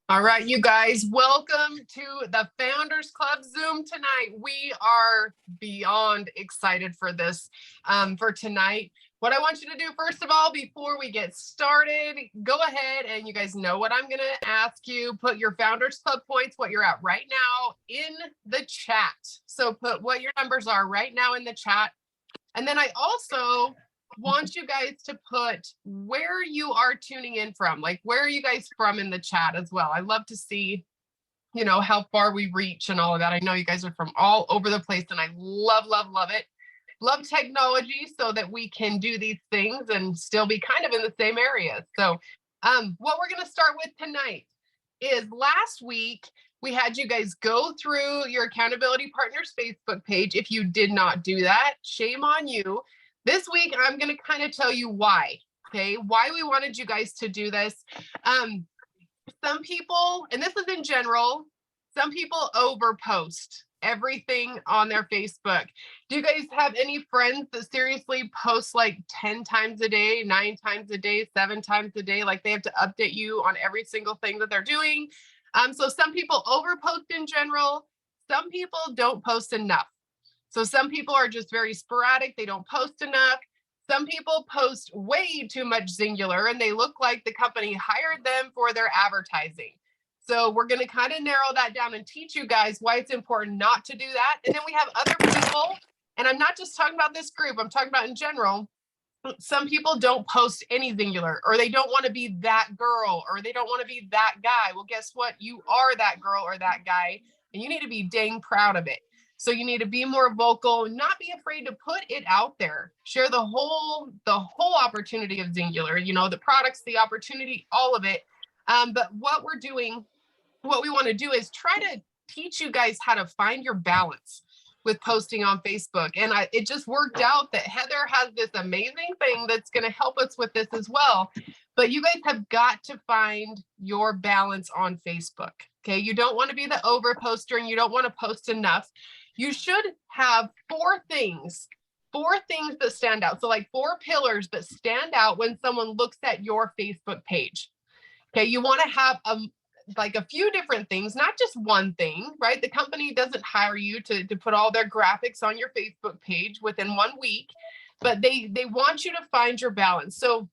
All right, you guys, welcome to the Founders Club Zoom tonight. We are beyond excited for this, for tonight. What I want you to do, first of all, before we get started, go ahead and you guys know what I'm going to ask you. Put your Founders Club points, what you're at right now, in the chat. So put what your numbers are right now in the chat. And then I also want you guys to put where you are tuning in from, like where are you guys from in the chat as well. I love to see, you know, how far we reach and all of that. I know you guys are from all over the place and I love, love, love it. Love technology so that we can do these things and still be kind of in the same area. So what we're going to start with tonight is last week, we had you guys go through your Accountability Partners Facebook page. If you did not do that, shame on you. This week, I'm going to kind of tell you why, okay? Why we wanted you guys to do this. Some people, and this is in general, some people overpost everything on their Facebook. Do you guys have any friends that seriously post like 10 times a day, 9 times a day, 7 times a day? Like they have to update you on every single thing that they're doing. So some people overpost in general. Some people don't post enough. So some people are just very sporadic. They don't post enough. Some people post way too much singular and they look like the company hired them for their advertising. So we're going to kind of narrow that down and teach you guys why it's important not to do that. And then we have other people, and I'm not just talking about this group, I'm talking about in general. Some people don't post any singular, or they don't want to be that girl, or they don't want to be that guy. Well, guess what? You are that girl or that guy, and you need to be dang proud of it. So you need to be more vocal, not be afraid to put it out there. Share the whole opportunity of singular, you know, the products, the opportunity, all of it. But what we're doing, what we want to do is try to teach you guys how to find your balance with posting on Facebook. And it just worked out that Heather has this amazing thing that's going to help us with this as well. But you guys have got to find your balance on Facebook. Okay. You don't want to be the over poster and you don't want to post enough. You should have 4 things that stand out. So like 4 pillars that stand out when someone looks at your Facebook page. Okay. You want to have like a few different things, not just one thing, right? The company doesn't hire you to put all their graphics on your Facebook page within 1 week, but they want you to find your balance. So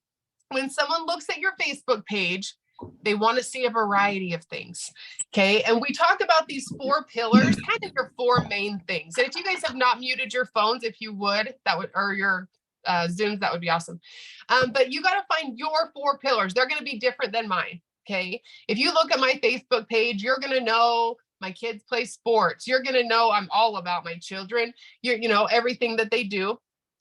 when someone looks at your Facebook page, they want to see a variety of things. Okay. And we talk about these 4 pillars, kind of your 4 main things. And if you guys have not muted your phones, if you would, that would, or your Zooms, that would be awesome. But you got to find your 4 pillars. They're going to be different than mine. Okay. If you look at my Facebook page, you're going to know my kids play sports. You're going to know I'm all about my children. You know, everything that they do.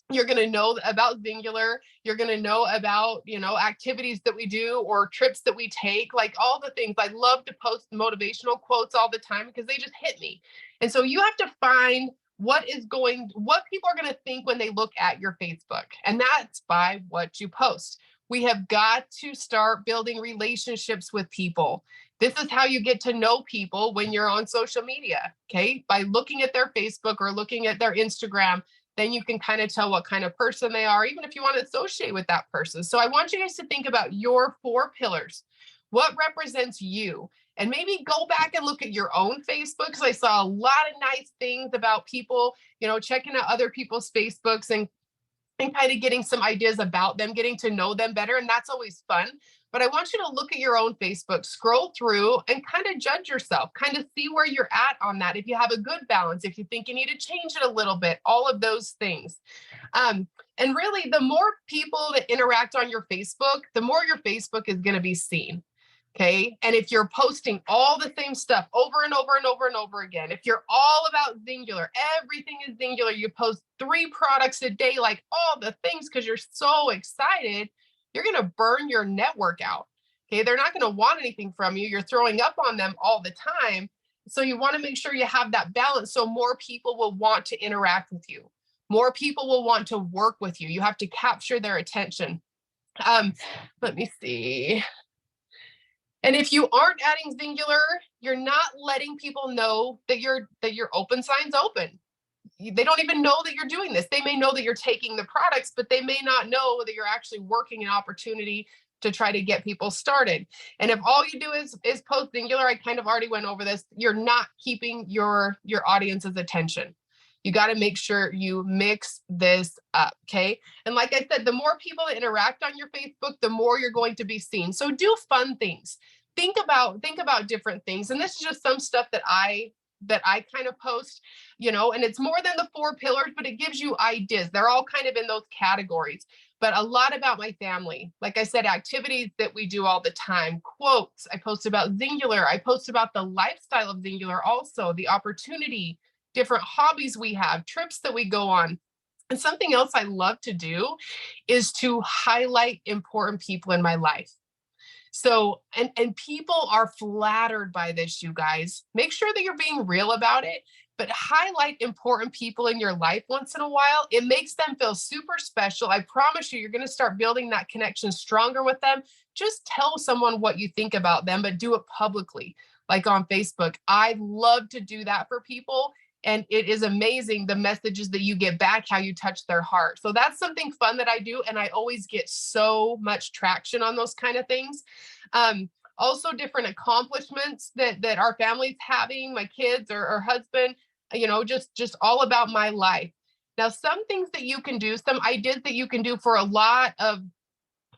You're going to know about singular. You're going to know about, you know, activities that we do or trips that we take, like all the things. I love to post motivational quotes all the time because they just hit me. And so you have to find what people are going to think when they look at your Facebook. And that's by what you post. We have got to start building relationships with people. This is how you get to know people when you're on social media, okay? By looking at their Facebook or looking at their Instagram, then you can kind of tell what kind of person they are, even if you want to associate with that person. So I want you guys to think about your 4 pillars. What represents you? And maybe go back and look at your own Facebook, because I saw a lot of nice things about people, you know, checking out other people's Facebooks and kind of getting some ideas about them, getting to know them better. And that's always fun. But I want you to look at your own Facebook, scroll through and kind of judge yourself, kind of see where you're at on that. If you have a good balance, if you think you need to change it a little bit, all of those things. And really, the more people that interact on your Facebook, the more your Facebook is going to be seen. Okay. And if you're posting all the same stuff over and over and over and over again, if you're all about singular, everything is singular, you post 3 products a day, like all the things, because you're so excited, you're going to burn your network out. Okay. They're not going to want anything from you. You're throwing up on them all the time. So you want to make sure you have that balance so more people will want to interact with you. More people will want to work with you. You have to capture their attention. Let me see. And if you aren't adding singular, you're not letting people know that your open sign's open. they don't even know that you're doing this. They may know that you're taking the products, but they may not know that you're actually working an opportunity to try to get people started. And if all you do is post singular, I kind of already went over this, you're not keeping your audience's attention. You got to make sure you mix this up. Okay. And like I said, the more people that interact on your Facebook, the more you're going to be seen. So do fun things. Think about different things. And this is just some stuff that I kind of post, and it's more than the 4 pillars, but it gives you ideas. They're all kind of in those categories, but a lot about my family. Like I said, activities that we do all the time, quotes. I post about Singular. I post about the lifestyle of Singular, also the opportunity, different hobbies we have, trips that we go on. And something else I love to do is to highlight important people in my life. So, and people are flattered by this, you guys. Make sure that you're being real about it, but highlight important people in your life once in a while. It makes them feel super special. I promise you, you're going to start building that connection stronger with them. Just tell someone what you think about them, but do it publicly, like on Facebook. I love to do that for people. And it is amazing the messages that you get back, how you touch their heart. So that's something fun that I do. And I always get so much traction on those kind of things. Also different accomplishments that our family's having, my kids or husband, just all about my life. Now, some things that you can do, some ideas that you can do for a lot of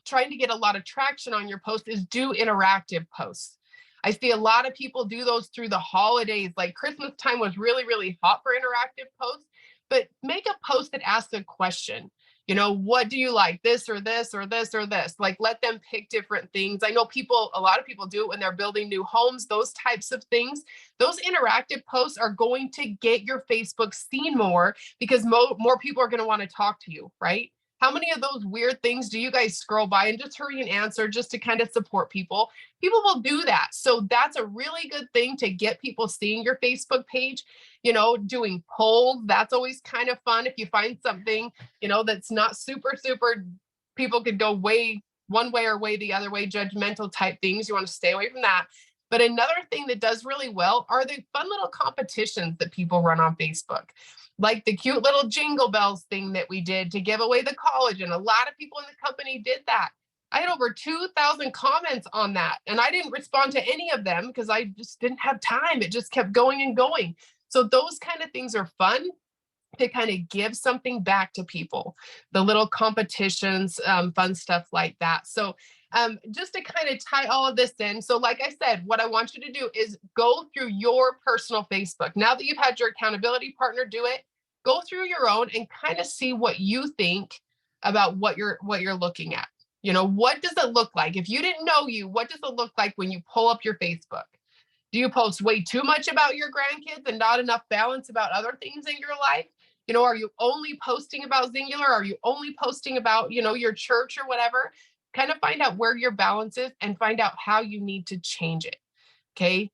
trying to get a lot of traction on your post is do interactive posts. I see a lot of people do those through the holidays. Like Christmas time was really, really hot for interactive posts, but make a post that asks a question. What do you like? This or this or this or this? Like, let them pick different things. I know a lot of people do it when they're building new homes, those types of things. Those interactive posts are going to get your Facebook seen more because more people are going to want to talk to you, right? How many of those weird things do you guys scroll by and just hurry and answer just to kind of support people? People will do that. So that's a really good thing to get people seeing your Facebook page. Doing polls, that's always kind of fun. If you find something, that's not super, people could go way one way or way the other way, judgmental type things. You want to stay away from that. But another thing that does really well are the fun little competitions that people run on Facebook. Like the cute little jingle bells thing that we did to give away the collagen. A lot of people in the company did that. I had over 2,000 comments on that. And I didn't respond to any of them because I just didn't have time. It just kept going and going. So those kind of things are fun to kind of give something back to people. The little competitions, fun stuff like that. So just to kind of tie all of this in. So like I said, what I want you to do is go through your personal Facebook. Now that you've had your accountability partner do it, go through your own and kind of see what you think about what you're looking at. What does it look like? If you didn't know you, what does it look like when you pull up your Facebook? Do you post way too much about your grandkids and not enough balance about other things in your life? Are you only posting about Singular? Are you only posting about, your church or whatever? Kind of find out where your balance is and find out how you need to change it. Okay.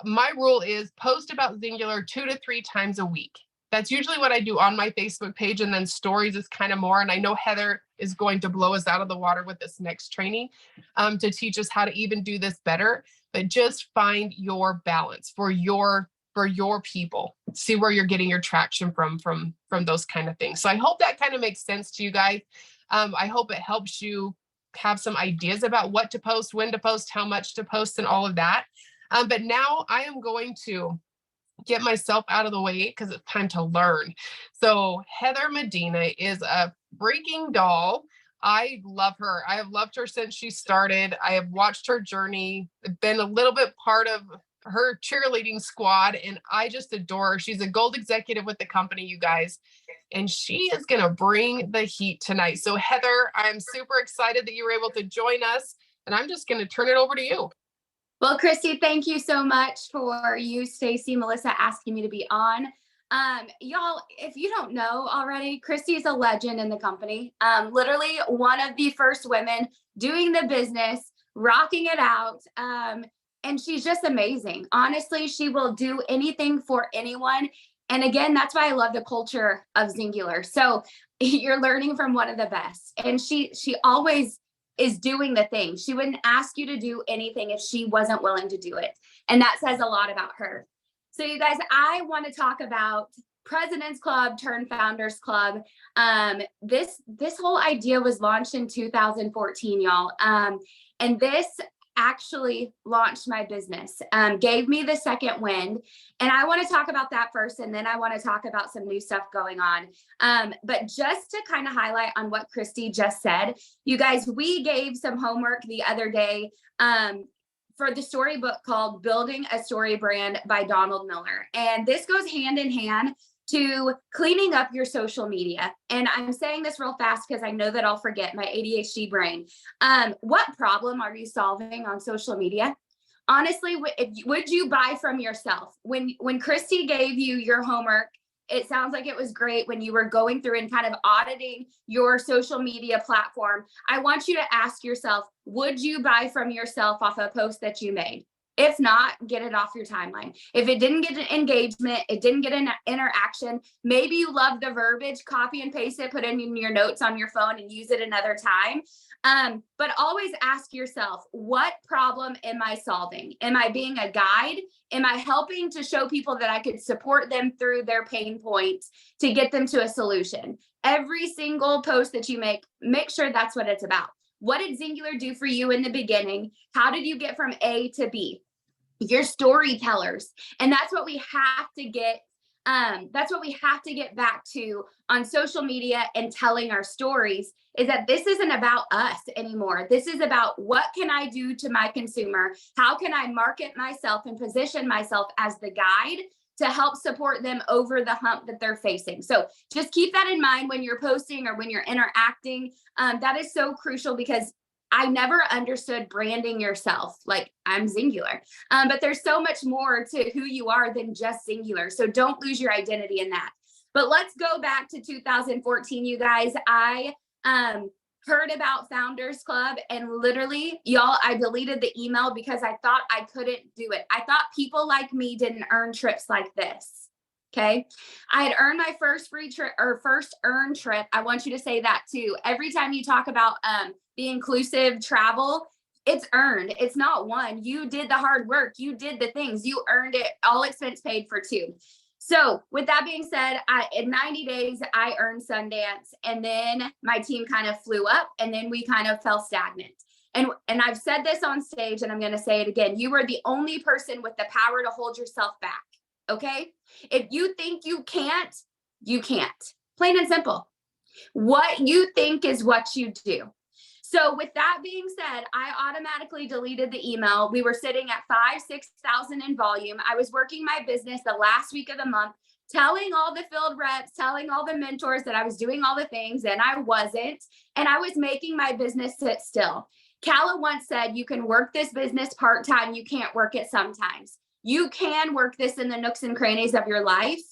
My rule is post about Singular 2 to 3 times a week. That's usually what I do on my Facebook page. And then stories is kind of more. And I know Heather is going to blow us out of the water with this next training to teach us how to even do this better. But just find your balance for your people. See where you're getting your traction from those kind of things. So I hope that kind of makes sense to you guys. I hope it helps you have some ideas about what to post, when to post, how much to post, and all of that. But now I am going to get myself out of the way because it's time to learn. So Heather Medina is a freaking doll. I love her. I have loved her since she started. I have watched her journey, been a little bit part of her cheerleading squad, and I just adore her. She's a gold executive with the company, you guys, and she is going to bring the heat tonight. So Heather, I'm super excited that you were able to join us, and I'm just going to turn it over to you. Well, Christy, thank you so much for you, Stacy, Melissa, asking me to be on. Y'all, if you don't know already, Christy is a legend in the company. Literally one of the first women doing the business, rocking it out. And she's just amazing. Honestly, she will do anything for anyone. And again, that's why I love the culture of Singular. So you're learning from one of the best. And she always is doing the thing. She wouldn't ask you to do anything if she wasn't willing to do it. And that says a lot about her. So you guys, I want to talk about President's Club turned Founders Club. This whole idea was launched in 2014, y'all. And this actually launched my business, gave me the second wind. And I want to talk about that first, and then I want to talk about some new stuff going on. But just to kind of highlight on what Christy just said, you guys, we gave some homework the other day for the storybook called Building a Story Brand by Donald Miller. And this goes hand in hand to cleaning up your social media. And I'm saying this real fast because I know that I'll forget, my ADHD brain. What problem are you solving on social media? Honestly, would you buy from yourself? When Christy gave you your homework, it sounds like it was great when you were going through and kind of auditing your social media platform. I want you to ask yourself, would you buy from yourself off a post that you made? If not, get it off your timeline. If it didn't get an engagement, it didn't get an interaction, maybe you love the verbiage, copy and paste it, put it in your notes on your phone and use it another time. But always ask yourself, what problem am I solving? Am I being a guide? Am I helping to show people that I could support them through their pain points to get them to a solution? Every single post that you make sure that's what it's about. What did Singular do for you in the beginning? How did you get from A to B? You're storytellers. And that's what we have to get. That's what we have to get back to on social media and telling our stories, is that this isn't about us anymore. This is about what can I do to my consumer? How can I market myself and position myself as the guide to help support them over the hump that they're facing? So just keep that in mind when you're posting or when you're interacting. That is so crucial, because I never understood branding yourself. Like, I'm Singular, but there's so much more to who you are than just Singular. So don't lose your identity in that. But let's go back to 2014, you guys. I heard about Founders Club, and literally, y'all, I deleted the email because I thought I couldn't do it. I thought people like me didn't earn trips like this. Okay. I had earned my first free trip, or first earned trip. I want you to say that too. Every time you talk about the inclusive travel, it's earned. It's not won. You did the hard work. You did the things. You earned it. All expense paid for too. So with that being said, in 90 days, I earned Sundance, and then my team kind of flew up, and then we kind of fell stagnant. And I've said this on stage, and I'm going to say it again. You are the only person with the power to hold yourself back. Okay. If you think you can't, you can't. Plain and simple. What you think is what you do. So with that being said, I automatically deleted the email. We were sitting at 6,000 in volume. I was working my business the last week of the month, telling all the field reps, telling all the mentors that I was doing all the things, and I wasn't. And I was making my business sit still. Calla once said, you can work this business part-time. You can't work it sometimes. You can work this in the nooks and crannies of your life,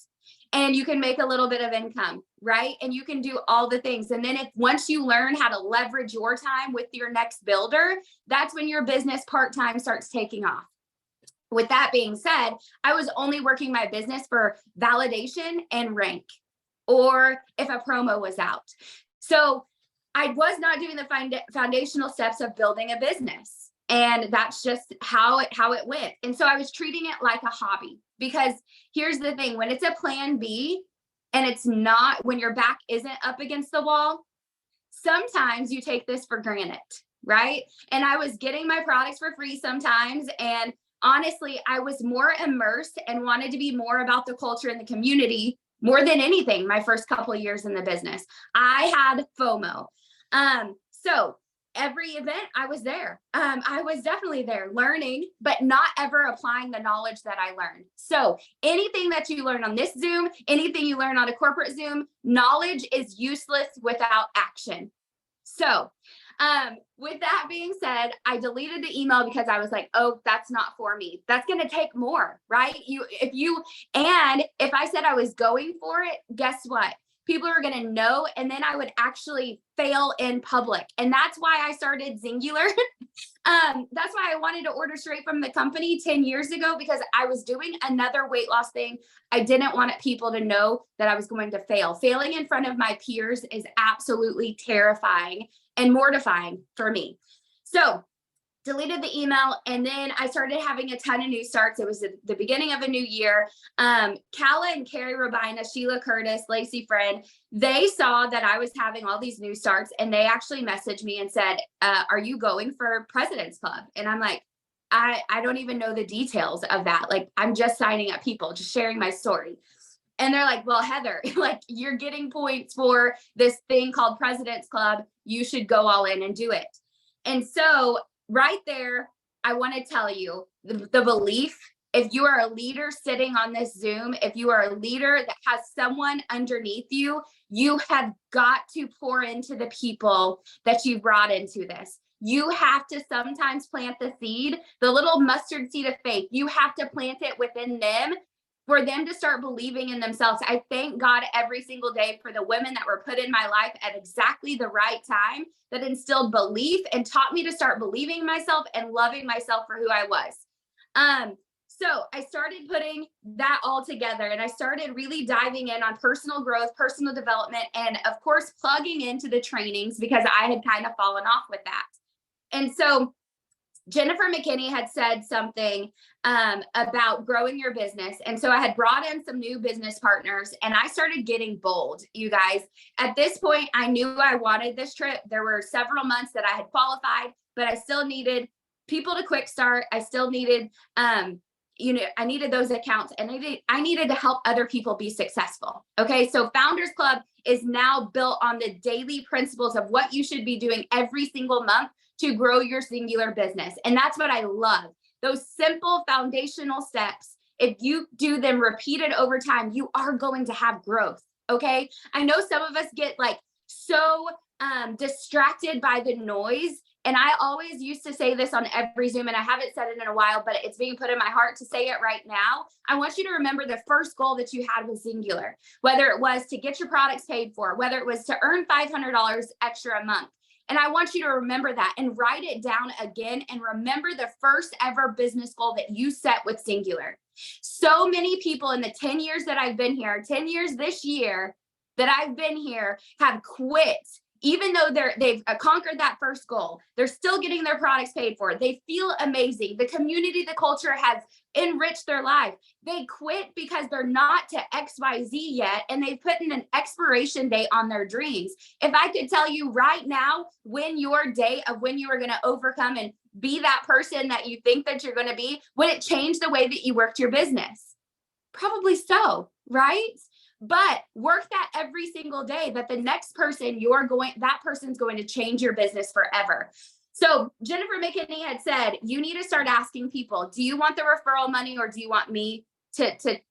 and you can make a little bit of income, right? And you can do all the things. And then once you learn how to leverage your time with your next builder, that's when your business part-time starts taking off. With that being said, I was only working my business for validation and rank, or if a promo was out. So I was not doing the foundational steps of building a business. And that's just how it went. And so I was treating it like a hobby, because here's the thing, when it's a plan B and it's not, when your back isn't up against the wall, sometimes you take this for granted, right? And I was getting my products for free sometimes. And honestly, I was more immersed and wanted to be more about the culture and the community more than anything my first couple of years in the business. I had FOMO. So every event I was there. I was definitely there learning, but not ever applying the knowledge that I learned. So anything that you learn on this Zoom, anything you learn on a corporate Zoom, knowledge is useless without action. So with that being said, I deleted the email because I was like, oh, that's not for me. That's going to take more, right? If I said I was going for it, guess what? People are going to know, and then I would actually fail in public. And that's why I started Singular. That's why I wanted to order straight from the company 10 years ago, because I was doing another weight loss thing. I didn't want people to know that I was going to fail. Failing in front of my peers is absolutely terrifying and mortifying for me. So deleted the email, and then I started having a ton of new starts. It was the beginning of a new year. Kala and Carrie Rabina, Sheila Curtis, Lacey Friend, they saw that I was having all these new starts, and they actually messaged me and said, are you going for President's Club? And I'm like, I don't even know the details of that. Like, I'm just signing up people, just sharing my story. And they're like, well, Heather, like, you're getting points for this thing called President's Club. You should go all in and do it. And so right there, I want to tell you the belief. If you are a leader sitting on this Zoom, if you are a leader that has someone underneath you, you have got to pour into the people that you brought into this. You have to sometimes plant the seed, the little mustard seed of faith. You have to plant it within them for them to start believing in themselves. I thank God every single day for the women that were put in my life at exactly the right time that instilled belief and taught me to start believing in myself and loving myself for who I was. So I started putting that all together, and I started really diving in on personal growth, personal development, and of course, plugging into the trainings because I had kind of fallen off with that. And so Jennifer McKinney had said something about growing your business. And so I had brought in some new business partners, and I started getting bold, you guys. At this point, I knew I wanted this trip. There were several months that I had qualified, but I still needed people to quick start. I still needed, I needed those accounts, and I needed to help other people be successful. Okay. So Founders Club is now built on the daily principles of what you should be doing every single month to grow your singular business. And that's what I love. Those simple foundational steps, if you do them repeated over time, you are going to have growth. Okay. I know some of us get like so distracted by the noise. And I always used to say this on every Zoom, and I haven't said it in a while, but it's being put in my heart to say it right now. I want you to remember the first goal that you had was singular, whether it was to get your products paid for, whether it was to earn $500 extra a month. And I want you to remember that and write it down again, and remember the first ever business goal that you set with singular. So many people in the 10 years that I've been here, 10 years this year that I've been here, have quit. Even though they've conquered that first goal, they're still getting their products paid for. They feel amazing. The community, the culture has enriched their life. They quit because they're not to XYZ yet, and they've put in an expiration date on their dreams. If I could tell you right now when your day of when you are going to overcome and be that person that you think that you're going to be, would it change the way that you worked your business? Probably so, right? But work that every single day, that the next person that person's going to change your business forever. So Jennifer McKinney had said, you need to start asking people, do you want the referral money, or do you want me to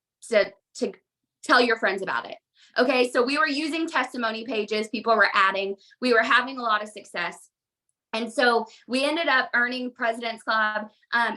tell your friends about it? Okay. So we were using testimony pages. People were adding, we were having a lot of success. And so we ended up earning President's Club.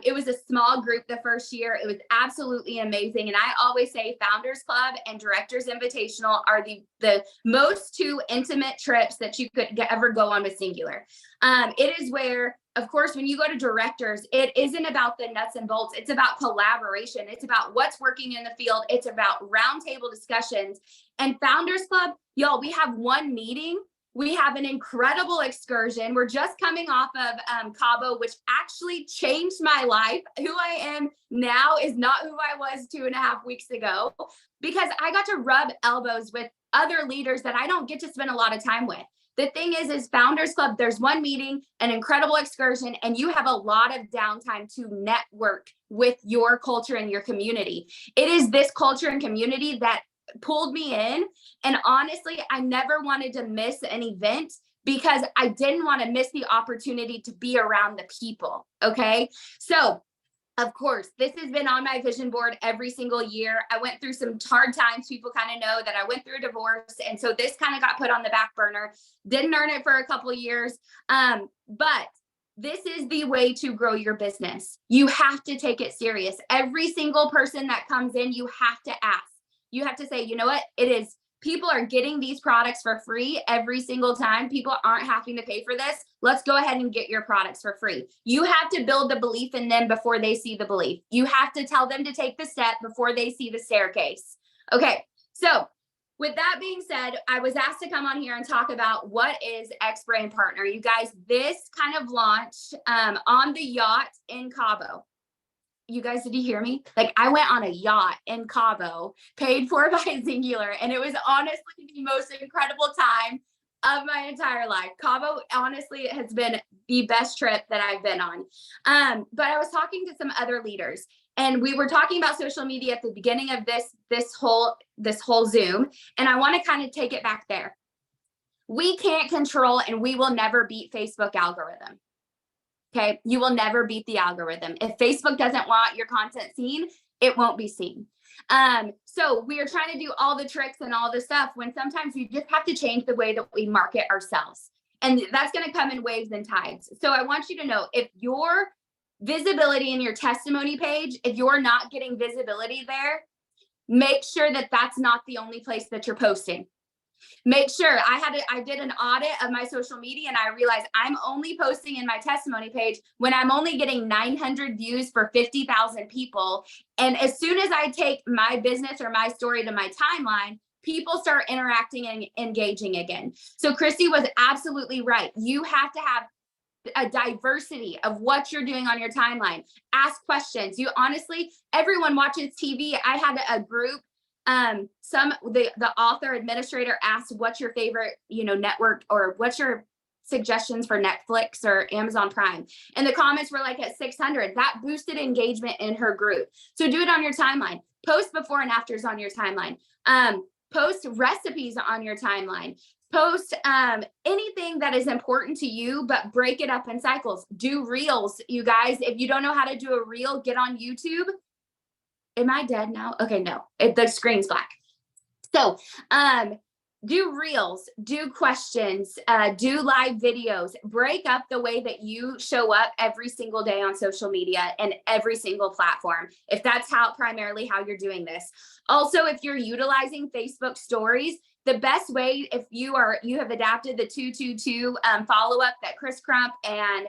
It was a small group the first year. It was absolutely amazing. And I always say Founders Club and Directors Invitational are the most two intimate trips that you could ever go on with singular. It is where, of course, when you go to directors, it isn't about the nuts and bolts. It's about collaboration. It's about what's working in the field. It's about roundtable discussions. And Founders Club, y'all, we have one meeting. We have an incredible excursion. We're just coming off of Cabo, which actually changed my life. Who I am now is not who I was 2.5 weeks ago, because I got to rub elbows with other leaders that I don't get to spend a lot of time with. The thing is Founders Club, there's one meeting, an incredible excursion, and you have a lot of downtime to network with your culture and your community. It is this culture and community that pulled me in. And honestly, I never wanted to miss an event because I didn't want to miss the opportunity to be around the people. Okay. So of course, this has been on my vision board every single year. I went through some hard times. People kind of know that I went through a divorce. And so this kind of got put on the back burner. Didn't earn it for a couple of years. But this is the way to grow your business. You have to take it serious. Every single person that comes in, you have to ask. You have to say, you know what? People are getting these products for free every single time. People aren't having to pay for this. Let's go ahead and get your products for free. You have to build the belief in them before they see the belief. You have to tell them to take the step before they see the staircase. Okay. So with that being said, I was asked to come on here and talk about what is X Brand Partner. You guys, this kind of launched on the yacht in Cabo. You guys, did you hear me? Like, I went on a yacht in Cabo, paid for by Singular, and it was honestly the most incredible time of my entire life. Cabo, honestly, has been the best trip that I've been on. But I was talking to some other leaders, and we were talking about social media at the beginning of this whole Zoom, and I want to kind of take it back there. We can't control, and we will never beat Facebook algorithm. Okay, you will never beat the algorithm. If Facebook doesn't want your content seen, it won't be seen. So we are trying to do all the tricks and all the stuff when sometimes you just have to change the way that we market ourselves. And that's going to come in waves and tides. So I want you to know, if your visibility in your testimony page, if you're not getting visibility there, make sure that that's not the only place that you're posting. Make sure I did an audit of my social media, and I realized I'm only posting in my testimony page when I'm only getting 900 views for 50,000 people. And as soon as I take my business or my story to my timeline, people start interacting and engaging again. So Christy was absolutely right. You have to have a diversity of what you're doing on your timeline. Ask questions. You honestly, everyone watches TV. I had a group. The author administrator asked, what's your favorite, network, or what's your suggestions for Netflix or Amazon Prime? And the comments were like at 600. That boosted engagement in her group. So do it on your timeline. Post before and afters on your timeline. Post recipes on your timeline. Post anything that is important to you, but break it up in cycles. Do reels, you guys. If you don't know how to do a reel, get on YouTube. Am I dead now? Okay, no, the screen's black. So do reels, do questions, do live videos, break up the way that you show up every single day on social media and every single platform, if that's primarily how you're doing this. Also, if you're utilizing Facebook stories, the best way, if you have adapted the 222 follow-up that Chris Crump and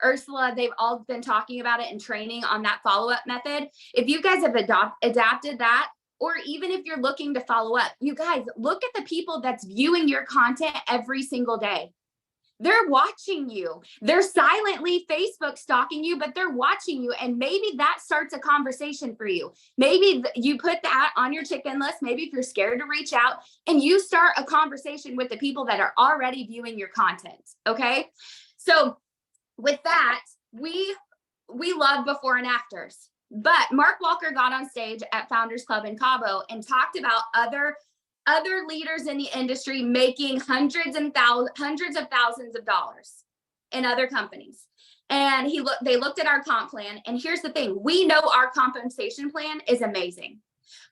Ursula, they've all been talking about it and training on that follow-up method. If you guys have adapted that, or even if you're looking to follow up, you guys look at the people that's viewing your content every single day. They're watching you. They're silently Facebook stalking you, but they're watching you. And maybe that starts a conversation for you. Maybe you put that on your chicken list. Maybe if you're scared to reach out, and you start a conversation with the people that are already viewing your content. Okay. So with that, we love before and afters. But Mark Walker got on stage at Founders Club in Cabo and talked about other leaders in the industry making hundreds of thousands of dollars in other companies. And they looked at our comp plan. And here's the thing, we know our compensation plan is amazing.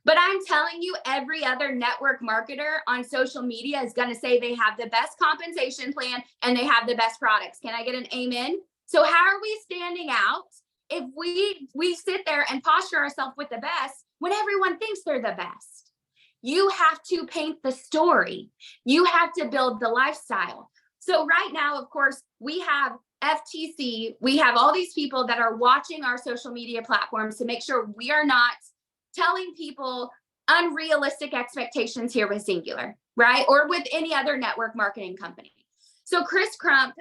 But I'm telling you, every other network marketer on social media is going to say they have the best compensation plan and they have the best products. Can I get an amen? So how are we standing out if we sit there and posture ourselves with the best when everyone thinks they're the best? You have to paint the story. You have to build the lifestyle. So right now, of course, we have FTC. We have all these people that are watching our social media platforms to make sure we are not telling people unrealistic expectations here with Singular, right? Or with any other network marketing company. So Chris Crump,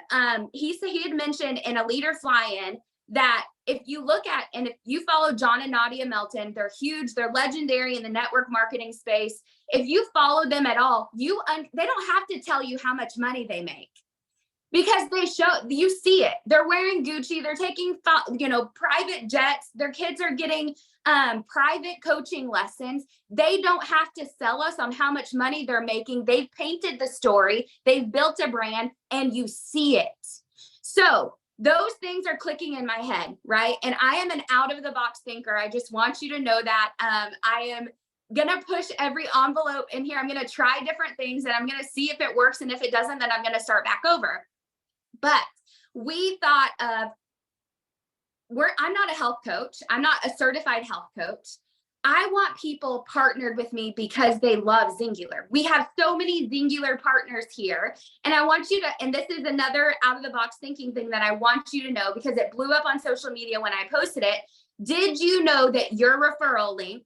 he had mentioned in a leader fly-in that if you look at, and if you follow John and Nadia Melton, they're huge, they're legendary in the network marketing space. If you follow them at all, they don't have to tell you how much money they make, because you see it. They're wearing Gucci, they're taking, private jets, their kids are getting private coaching lessons. They don't have to sell us on how much money they're making. They've painted the story, they've built a brand, and you see it. So those things are clicking in my head, right? And I am an out of the box thinker. I just want you to know that. I am going to push every envelope in here. I'm going to try different things, and I'm going to see if it works. And if it doesn't, then I'm going to start back over. But we thought of, I'm not a health coach. I'm not a certified health coach. I want people partnered with me because they love Singular. We have so many Singular partners here. And I want you to, and this is another out of the box thinking thing that I want you to know, because it blew up on social media when I posted it. Did you know that your referral link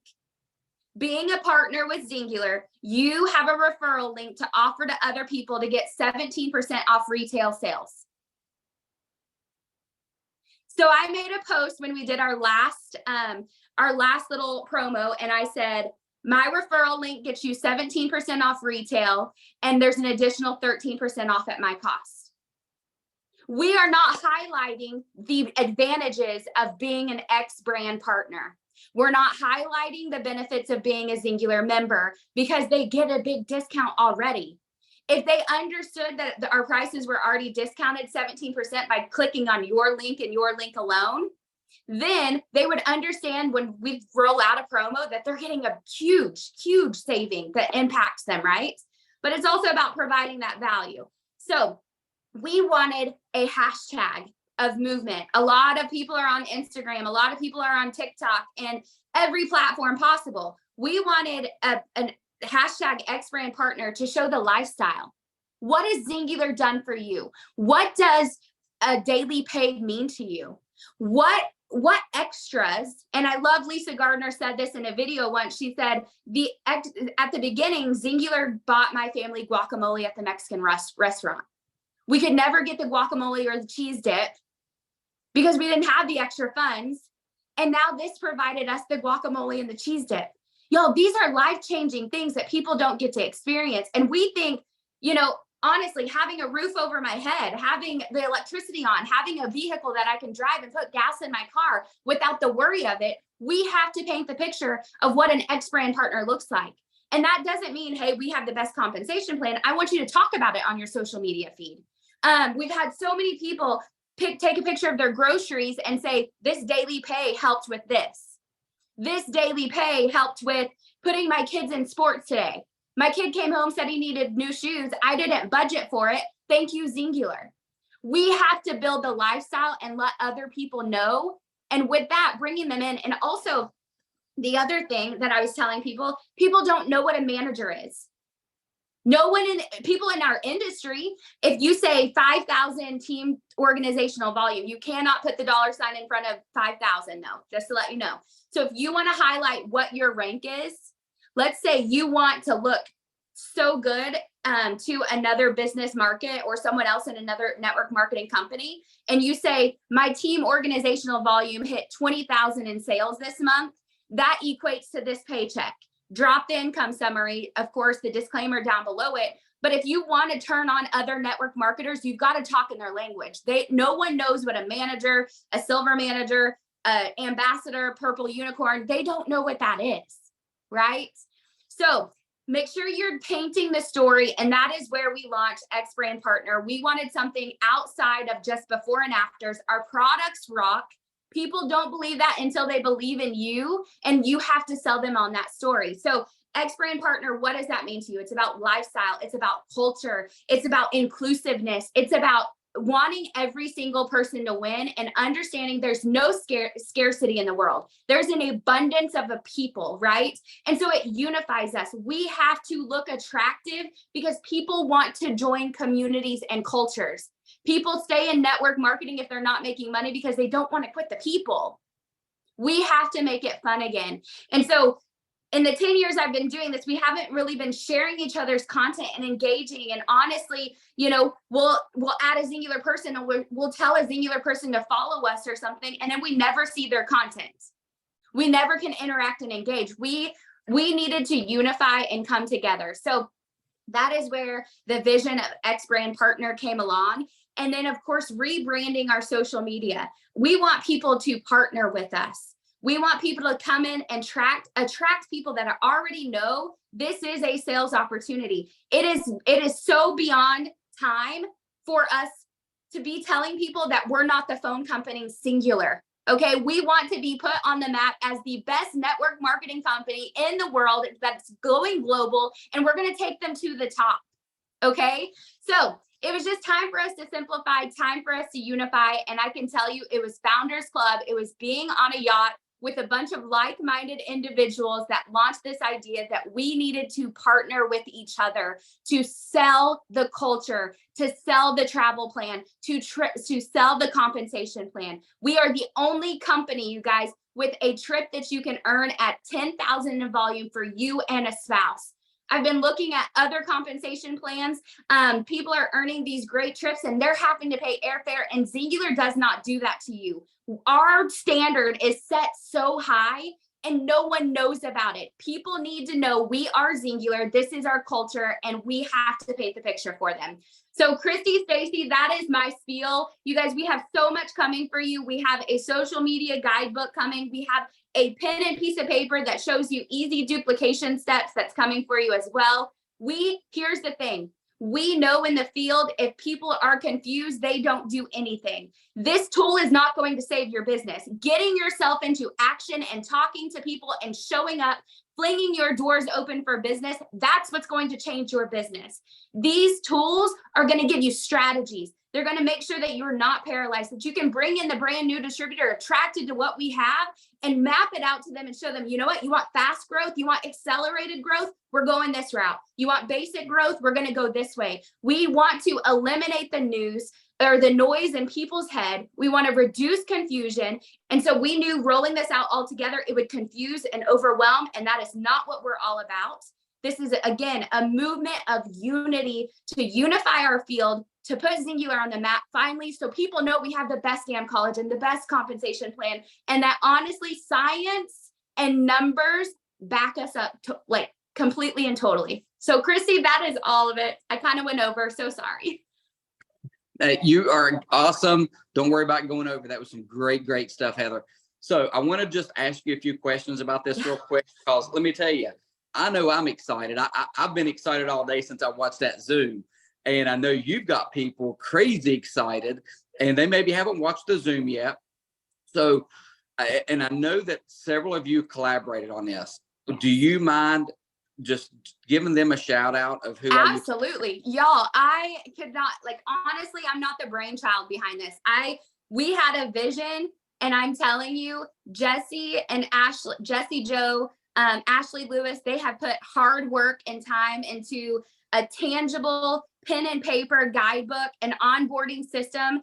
Being a partner with Zingular, you have a referral link to offer to other people to get 17% off retail sales. So I made a post when we did our last little promo, and I said, my referral link gets you 17% off retail, and there's an additional 13% off at my cost. We are not highlighting the advantages of being an X brand partner. We're not highlighting the benefits of being a Zingular member because they get a big discount already. If they understood that our prices were already discounted 17% by clicking on your link and your link alone, then they would understand when we roll out a promo that they're getting a huge, huge saving that impacts them, right? But it's also about providing that value. So we wanted a hashtag of movement. A lot of people are on Instagram. A lot of people are on TikTok and every platform possible. We wanted a hashtag X brand partner to show the lifestyle. What has Zingular done for you? What does a daily pay mean to you? What extras? And I love Lisa Gardner said this in a video once. She said, at the beginning, Zingular bought my family guacamole at the Mexican restaurant. We could never get the guacamole or the cheese dip because we didn't have the extra funds. And now this provided us the guacamole and the cheese dip. Y'all, these are life-changing things that people don't get to experience. And we think, honestly, having a roof over my head, having the electricity on, having a vehicle that I can drive and put gas in my car without the worry of it, we have to paint the picture of what an X brand partner looks like. And that doesn't mean, hey, we have the best compensation plan. I want you to talk about it on your social media feed. We've had so many people take a picture of their groceries and say, this daily pay helped with this. This daily pay helped with putting my kids in sports today. My kid came home, said he needed new shoes. I didn't budget for it. Thank you, Zingular. We have to build the lifestyle and let other people know. And with that, bringing them in. And also the other thing that I was telling people don't know what a manager is. People in our industry, if you say 5,000 team organizational volume, you cannot put the $sign in front of 5,000. No, just to let you know. So if you want to highlight what your rank is, let's say you want to look so good to another business market or someone else in another network marketing company, and you say, my team organizational volume hit 20,000 in sales this month, that equates to this paycheck. Drop the income summary, of course, the disclaimer down below it. But if you want to turn on other network marketers, you've got to talk in their language. No one knows what a manager, a silver manager, ambassador, purple unicorn, they don't know what that is, right? So make sure you're painting the story. And that is where we launched X Brand Partner. We wanted something outside of just before and afters. Our products rock. People don't believe that until they believe in you, and you have to sell them on that story. So X Brand Partner, what does that mean to you? It's about lifestyle. It's about culture. It's about inclusiveness. It's about wanting every single person to win and understanding there's no scarcity in the world. There's an abundance of a people, right? And so it unifies us. We have to look attractive because people want to join communities and cultures. People stay in network marketing if they're not making money because they don't want to quit the people. We have to make it fun again. And so in the 10 years I've been doing this, we haven't really been sharing each other's content and engaging. And honestly, we'll add a Zingular person and we'll tell a Zingular person to follow us or something. And then we never see their content. We never can interact and engage. We needed to unify and come together. So that is where the vision of X Brand Partner came along. And then, of course, rebranding our social media. We want people to partner with us. We want people to come in and attract people that already know this is a sales opportunity. It is so beyond time for us to be telling people that we're not the phone company Zingular. Okay, we want to be put on the map as the best network marketing company in the world that's going global, and we're going to take them to the top. Okay, so it was just time for us to simplify, time for us to unify. And I can tell you, it was Founders Club. It was being on a yacht with a bunch of like-minded individuals that launched this idea that we needed to partner with each other to sell the culture, to sell the travel plan, to sell the compensation plan. We are the only company, you guys, with a trip that you can earn at 10,000 in volume for you and a spouse. I've been looking at other compensation plans. People are earning these great trips and they're having to pay airfare, and Singular does not do that to you. Our standard is set so high and no one knows about it. People need to know we are Singular. This is our culture and we have to paint the picture for them. So Christy, Stacy, that is my spiel. You guys, we have so much coming for you. We have a social media guidebook coming. We have a pen and piece of paper that shows you easy duplication steps that's coming for you as well. Here's the thing. We know in the field, if people are confused, they don't do anything. This tool is not going to save your business. Getting yourself into action and talking to people and showing up, flinging your doors open for business, that's what's going to change your business. These tools are going to give you strategies. They're going to make sure that you're not paralyzed, that you can bring in the brand new distributor attracted to what we have and map it out to them and show them, you know what, you want fast growth, you want accelerated growth, we're going this route. You want basic growth, we're going to go this way. We want to eliminate the news or the noise in people's head. We want to reduce confusion. And so we knew rolling this out all together, it would confuse and overwhelm. And that is not what we're all about. This is, again, a movement of unity to unify our field, to put Singular on the map finally, so people know we have the best damn college and the best compensation plan, and that honestly science and numbers back us up to, like, completely and totally. So Christy, that is all of it. I kind of went over, so sorry. You are awesome. Don't worry about going over. That was some great stuff, Heather. So I want to just ask you a few questions about this real quick, because let me tell you, I know I'm excited. I've been excited all day since I watched that Zoom. And I know you've got people crazy excited, and they maybe haven't watched the Zoom yet. So, and I know that several of you collaborated on this. Do you mind just giving them a shout out of who? Absolutely. Y'all, I could not, like, honestly, I'm not the brainchild behind this. We had a vision, and I'm telling you, Jesse and Ashley, Jesse Joe, Ashley Lewis, they have put hard work and time into a tangible pen and paper guidebook, an onboarding system.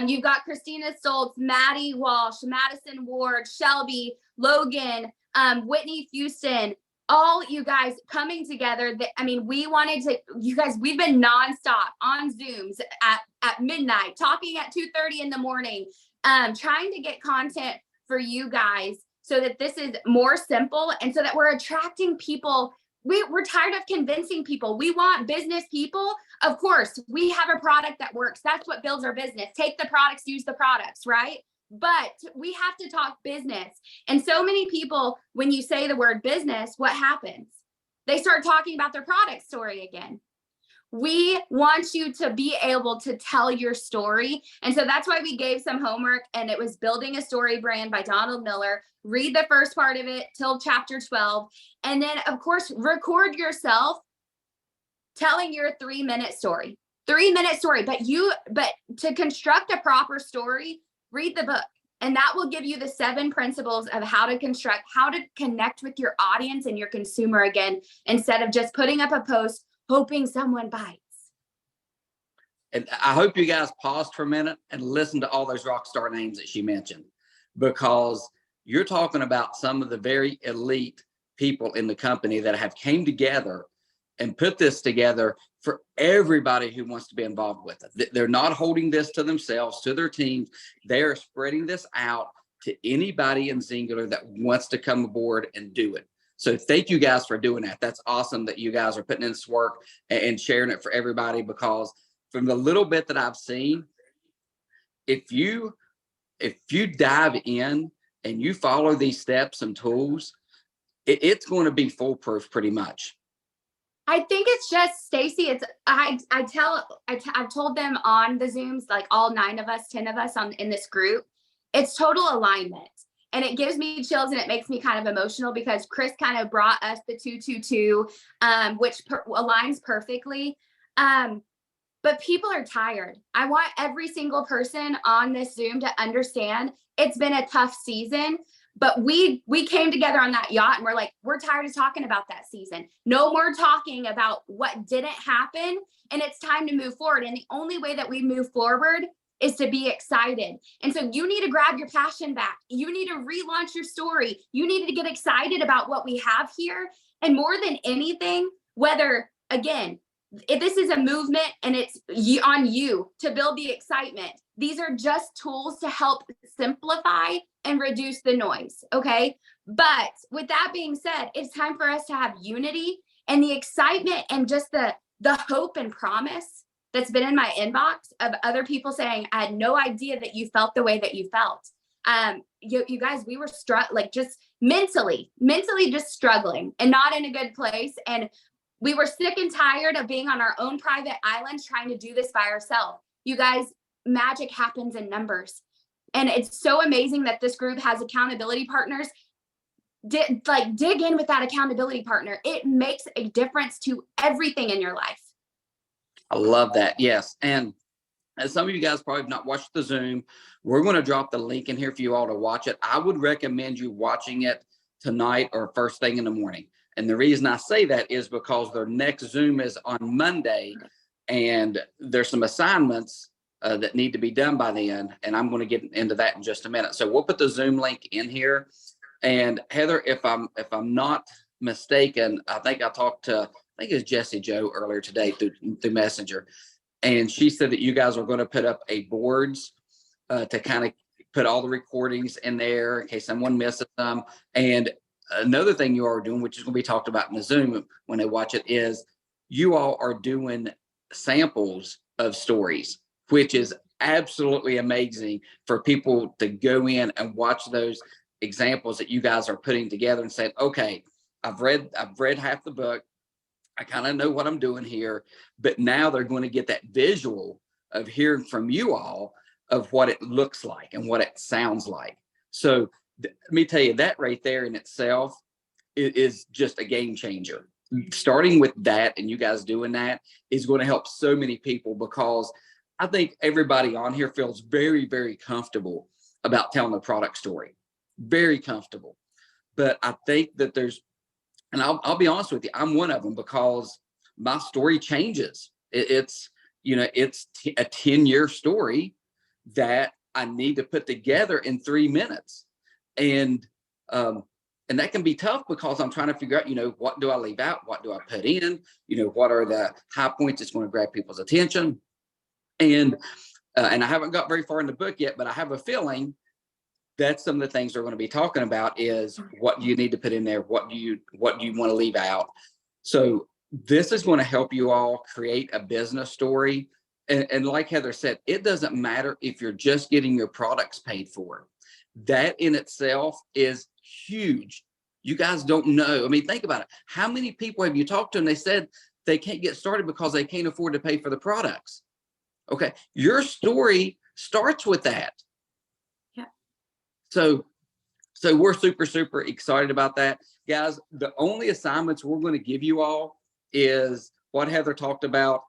You've got Christina Stoltz, Maddie Walsh, Madison Ward, Shelby, Logan, Whitney Houston, all you guys coming together. I mean, we wanted to, you guys, we've been nonstop on Zooms at midnight, talking at 2:30 in the morning, trying to get content for you guys so that this is more simple and so that we're attracting people. We're tired of convincing people. We want business people. Of course, we have a product that works. That's what builds our business. Take the products, use the products, right? But we have to talk business. And so many people, when you say the word business, what happens? They start talking about their product story again. We want you to be able to tell your story. And so that's why we gave some homework, and it was Building a Story Brand by Donald Miller. Read the first part of it till chapter 12. And then, of course, record yourself telling your 3-minute story. 3-minute story. But to construct a proper story, read the book. And that will give you the 7 principles of how to construct, how to connect with your audience and your consumer again, instead of just putting up a post hoping someone bites. And I hope you guys paused for a minute and listened to all those rock star names that she mentioned, because you're talking about some of the very elite people in the company that have came together and put this together for everybody who wants to be involved with it. They're not holding this to themselves, to their teams. They're spreading this out to anybody in Singular that wants to come aboard and do it. So thank you guys for doing that. That's awesome that you guys are putting in this work and sharing it for everybody, because from the little bit that I've seen, if you dive in and you follow these steps and tools, it's going to be foolproof pretty much. I think it's just, Stacy, I've told them on the Zooms, like all 9 of us, 10 of us in this group, it's total alignment. And it gives me chills and it makes me kind of emotional, because Chris kind of brought us the 222, which aligns perfectly. But people are tired. I want every single person on this Zoom to understand it's been a tough season, But we came together on that yacht and we're like, we're tired of talking about that season. No more talking about what didn't happen. And it's time to move forward. And the only way that we move forward is to be excited. And so you need to grab your passion back. You need to relaunch your story. You need to get excited about what we have here. And more than anything, whether, again, if this is a movement and it's on you to build the excitement, these are just tools to help simplify and reduce the noise. Okay. But with that being said, it's time for us to have unity and the excitement and just the hope and promise that's been in my inbox of other people saying, I had no idea that you felt the way that you felt. You guys, we were just mentally just struggling and not in a good place. And we were sick and tired of being on our own private island trying to do this by ourselves. You guys, magic happens in numbers. And it's so amazing that this group has accountability partners. Dig in with that accountability partner. It makes a difference to everything in your life. I love that. Yes. And as some of you guys probably have not watched the Zoom, we're going to drop the link in here for you all to watch it. I would recommend you watching it tonight or first thing in the morning. And the reason I say that is because their next Zoom is on Monday, and there's some assignments that need to be done by then. And I'm going to get into that in just a minute. So we'll put the Zoom link in here. And Heather, if I'm not mistaken, I think I think it was Jessie Joe earlier today through Messenger. And she said that you guys are going to put up a boards to kind of put all the recordings in there in case someone misses them. And another thing you are doing, which is going to be talked about in the Zoom when they watch it, is you all are doing samples of stories, which is absolutely amazing for people to go in and watch those examples that you guys are putting together and saying, okay, I've read half the book. I kind of know what I'm doing here, but now they're going to get that visual of hearing from you all of what it looks like and what it sounds like. So let me tell you, that right there in itself is just a game changer. Starting with that and you guys doing that is going to help so many people, because I think everybody on here feels very, very comfortable about telling the product story. Very comfortable. But I think that and I'll be honest with you, I'm one of them, because my story changes. It's a 10-year story that I need to put together in 3 minutes. And that can be tough, because I'm trying to figure out, what do I leave out? What do I put in? What are the high points that's going to grab people's attention? And I haven't got very far in the book yet, but I have a feeling that's some of the things we're going to be talking about is what you need to put in there, what do you want to leave out. So this is going to help you all create a business story. And like Heather said, it doesn't matter if you're just getting your products paid for. That in itself is huge. You guys don't know. I mean, think about it. How many people have you talked to and they said they can't get started because they can't afford to pay for the products? Okay. Your story starts with that. Yeah. So we're super, super excited about that. Guys, the only assignments we're going to give you all is what Heather talked about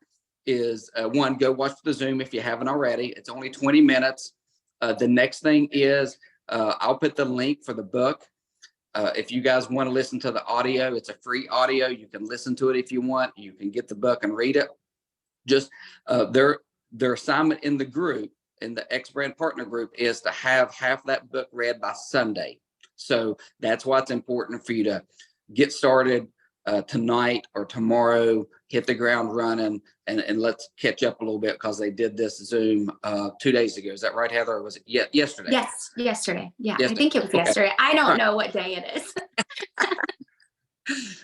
is one, go watch the Zoom if you haven't already. It's only 20 minutes. The next thing is I'll put the link for the book. If you guys want to listen to the audio, it's a free audio. You can listen to it if you want. You can get the book and read it. Just their assignment in the group, in the X-Brand Partner Group, is to have half that book read by Sunday. So that's why it's important for you to get started tonight or tomorrow, hit the ground running, and let's catch up a little bit, because they did this Zoom 2 days ago. Is that right, Heather? Or was it yesterday? Yes, yesterday. Yeah, Yesterday. I think it was yesterday. I don't know what day it is.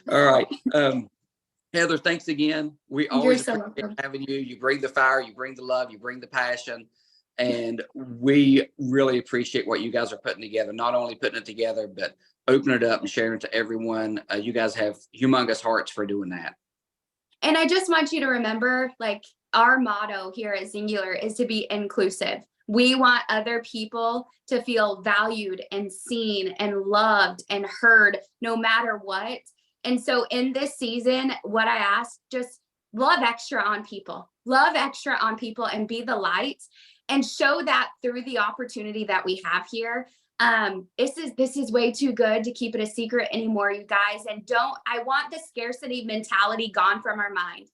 All right. Heather, thanks again. We always appreciate having you. You bring the fire, you bring the love, you bring the passion. And we really appreciate what you guys are putting together, not only putting it together, but opening it up and sharing it to everyone. You guys have humongous hearts for doing that. And I just want you to remember, our motto here at Singular is to be inclusive. We want other people to feel valued and seen and loved and heard, no matter what. And so in this season, what I ask, just love extra on people and be the light, and show that through the opportunity that we have here. This is way too good to keep it a secret anymore, you guys. And I want the scarcity mentality gone from our mind.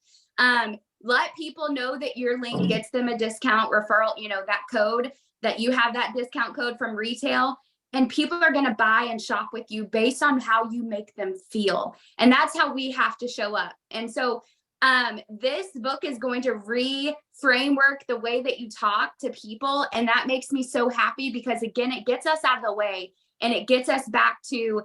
Let people know that your link gets them a discount referral, that code, that you have that discount code from retail, and people are going to buy and shop with you based on how you make them feel. And that's how we have to show up. And so this book is going to reframework the way that you talk to people. And that makes me so happy because, again, it gets us out of the way and it gets us back to,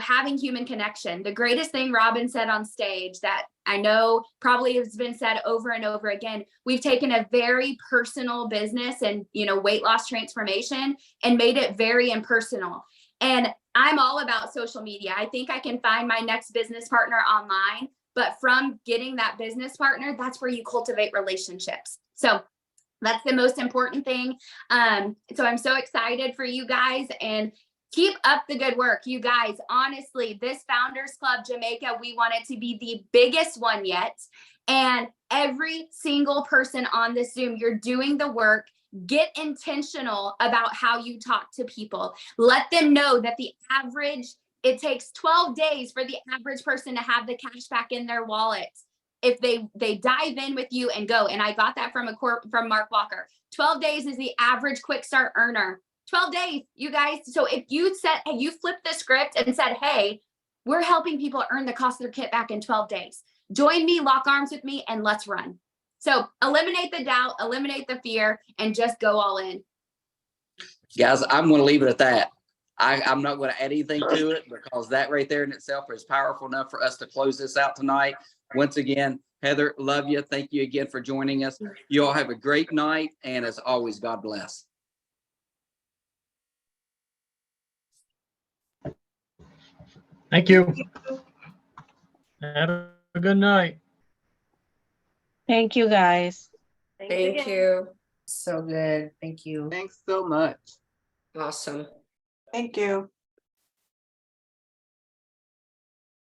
having human connection. The greatest thing Robin said on stage that I know probably has been said over and over again, we've taken a very personal business and, weight loss transformation and made it very impersonal. And I'm all about social media. I think I can find my next business partner online. But from getting that business partner, that's where you cultivate relationships. So that's the most important thing. So I'm so excited for you guys, and keep up the good work. You guys, honestly, this Founders Club Jamaica, we want it to be the biggest one yet. And every single person on this Zoom, you're doing the work. Get intentional about how you talk to people. Let them know that it takes 12 days for the average person to have the cash back in their wallet if they dive in with you and go. And I got that from Mark Walker. 12 days is the average quick start earner. 12 days, you guys. So if you flipped the script and said, hey, we're helping people earn the cost of their kit back in 12 days. Join me, lock arms with me, and let's run. So eliminate the doubt, eliminate the fear, and just go all in. Guys, I'm going to leave it at that. I'm not going to add anything to it because that right there in itself is powerful enough for us to close this out tonight. Once again, Heather, love you. Thank you again for joining us. You all have a great night. And as always, God bless. Thank you. Have a good night. Thank you, guys. Thank you. So good. Thank you. Thanks so much. Awesome. Thank you.